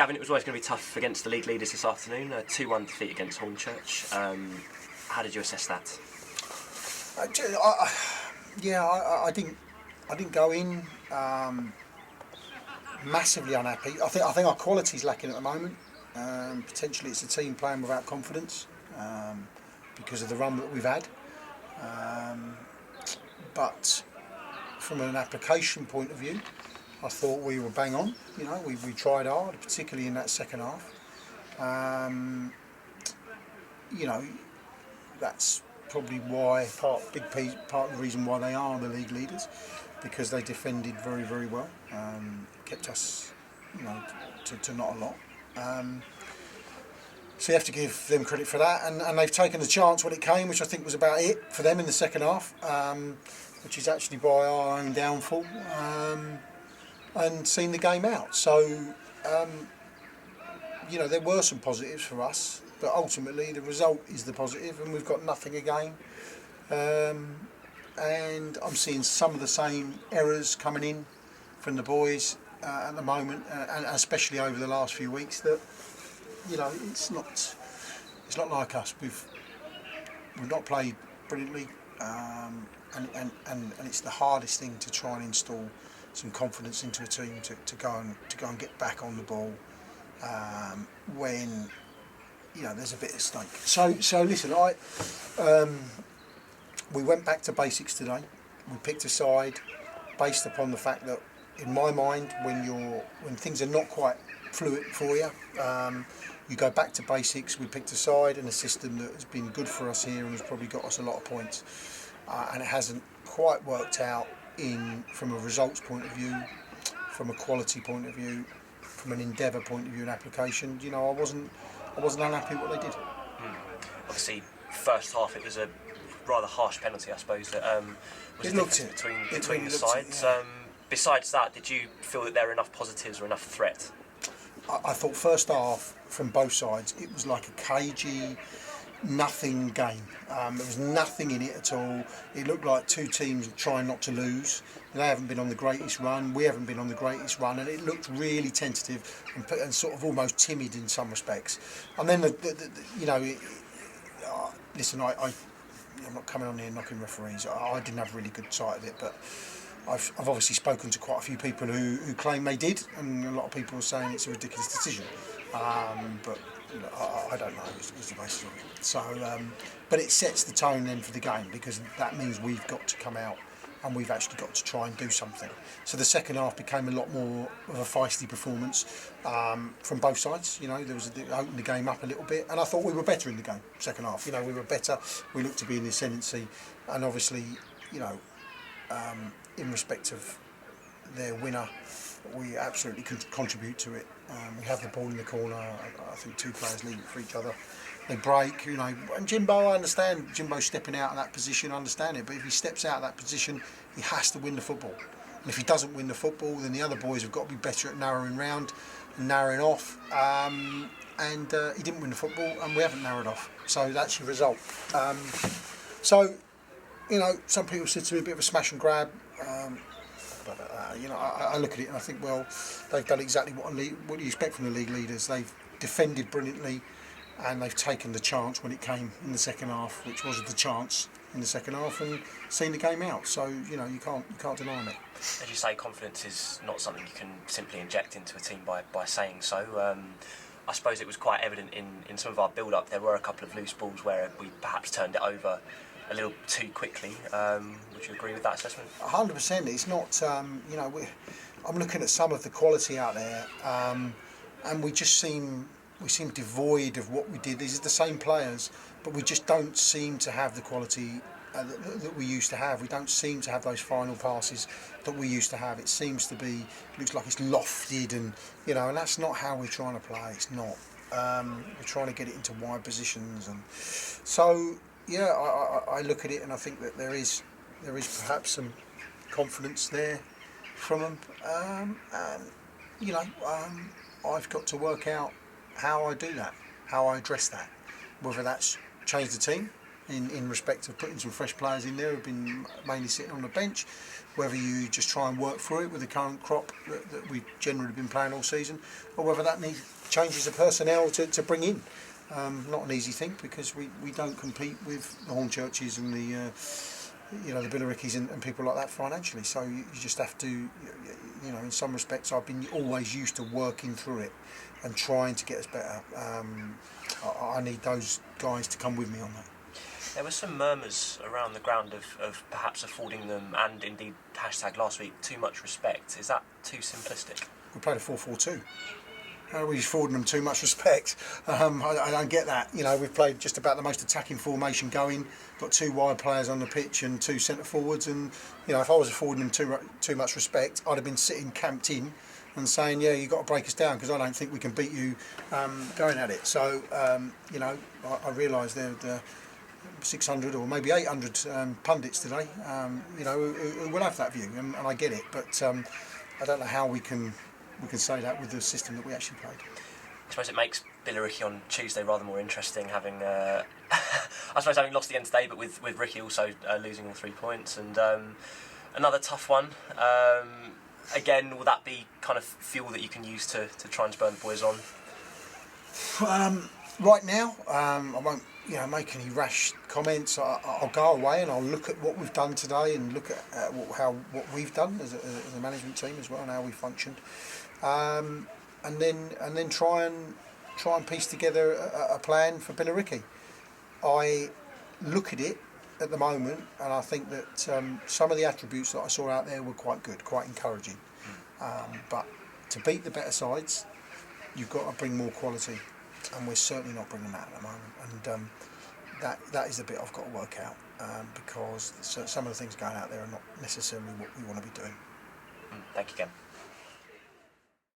Gavin, it was always going to be tough against the league leaders this afternoon. A 2-1 defeat against Hornchurch. How did you assess that? I didn't go in massively unhappy. I think our quality's lacking at the moment. Potentially, it's a team playing without confidence because of the run that we've had. But from an application point of view, I thought we were bang on. You know, we tried hard, particularly in that second half. You know, that's probably why part of the reason why they are the league leaders, because they defended very, very well, kept us, you know, to not a lot. So you have to give them credit for that, and they've taken the chance when it came, which I think was about it for them in the second half, which is actually by our own downfall, and seen the game out. So, you know, there were some positives for us, but ultimately the result is the positive, and we've got nothing again. And I'm seeing some of the same errors coming in from the boys at the moment, and especially over the last few weeks. That, you know, it's not like us. We've not played brilliantly, and it's the hardest thing to try and install some confidence into a team to go and get back on the ball when, you know, there's a bit at stake. So listen, we went back to basics today. We picked a side based upon the fact that, in my mind, when things are not quite fluid for you, you go back to basics. We picked a side and a system that has been good for us here and has probably got us a lot of points. And it hasn't quite worked out from a results point of view, from a quality point of view, from an endeavour point of view and application. You know, I wasn't unhappy with what they did. Obviously, first half it was a rather harsh penalty, I suppose, that was the difference between the sides. Yeah. Besides that, did you feel that there were enough positives or enough threat? I thought first half from both sides it was like a cagey, nothing game. There was nothing in it at all. It looked like two teams trying not to lose. They haven't been on the greatest run. We haven't been on the greatest run, and it looked really tentative and sort of almost timid in some respects. And then listen, I'm not coming on here knocking referees. I didn't have a really good sight of it, but I've obviously spoken to quite a few people who claim they did, and a lot of people are saying it's a ridiculous decision. But you know, I don't know is the basis of it. So, but it sets the tone then for the game, because that means we've got to come out and we've actually got to try and do something. So the second half became a lot more of a feisty performance from both sides. You know, it opened the game up a little bit, and I thought we were better in the game. Second half, you know, we were better. We looked to be in the ascendancy, and obviously, you know, in respect of their winner, we absolutely contribute to it. We have the ball in the corner. I think two players leave it for each other. They break, you know. And Jimbo, I understand Jimbo stepping out of that position. I understand it, but if he steps out of that position, he has to win the football. And if he doesn't win the football, then the other boys have got to be better at narrowing round and narrowing off. And he didn't win the football, and we haven't narrowed off. So that's your result. So, you know, some people said to me a bit of a smash and grab. But you know, I look at it and I think, well, they've done exactly what you expect from the league leaders. They've defended brilliantly, and they've taken the chance when it came in the second half, which was the chance in the second half, and seen the game out. So, you know, you can't deny it. As you say, confidence is not something you can simply inject into a team by saying so. I suppose it was quite evident in some of our build-up. There were a couple of loose balls where we perhaps turned it over a little too quickly. Would you agree with that assessment? 100%. It's not, you know, I'm looking at some of the quality out there, and we seem devoid of what we did. These are the same players, but we just don't seem to have the quality that we used to have. We don't seem to have those final passes that we used to have. It seems to be, looks like it's lofted, and you know, and that's not how we're trying to play. It's not. We're trying to get it into wide positions, and so yeah, I look at it and I think that there is perhaps some confidence there from them, and you know, I've got to work out how I do that, how I address that, whether that's change the team, in respect of putting some fresh players in there who've been mainly sitting on the bench, whether you just try and work through it with the current crop that we've generally been playing all season, or whether that needs changes of personnel to bring in. Not an easy thing, because we don't compete with the Hornchurches and the the Billerickys and people like that financially. So you just have to, in some respects, I've been always used to working through it and trying to get us better. I need those guys to come with me on that. There were some murmurs around the ground of perhaps affording them, and indeed hashtag last week, too much respect. Is that too simplistic? We played a 4-4-2. We're affording them too much respect. I don't get that. We've played just about the most attacking formation going. Got 2 wide players on the pitch and 2 centre forwards. And if I was affording them too much respect, I'd have been sitting camped in and saying, yeah, you've got to break us down, because I don't think we can beat you going at it. So I realise there are 600 or maybe 800 pundits today. Who will have that view, and I get it. But I don't know how we can say that with the system that we actually played. I suppose it makes Billericay on Tuesday rather more interesting, having I suppose having lost again today, but with Ricky also losing all 3 points, and another tough one. Again, will that be kind of fuel that you can use to try and spur the boys on? Right now, I won't make any rash comments. I'll go away and I'll look at what we've done today, and look at what we've done as a management team as well, and how we functioned, and then try and piece together a plan for Billericay. I look at it at the moment, and I think that some of the attributes that I saw out there were quite good, quite encouraging. But to beat the better sides, you've got to bring more quality, and we're certainly not bringing that at the moment. And that is the bit I've got to work out, because some of the things going out there are not necessarily what we want to be doing. Thank you again.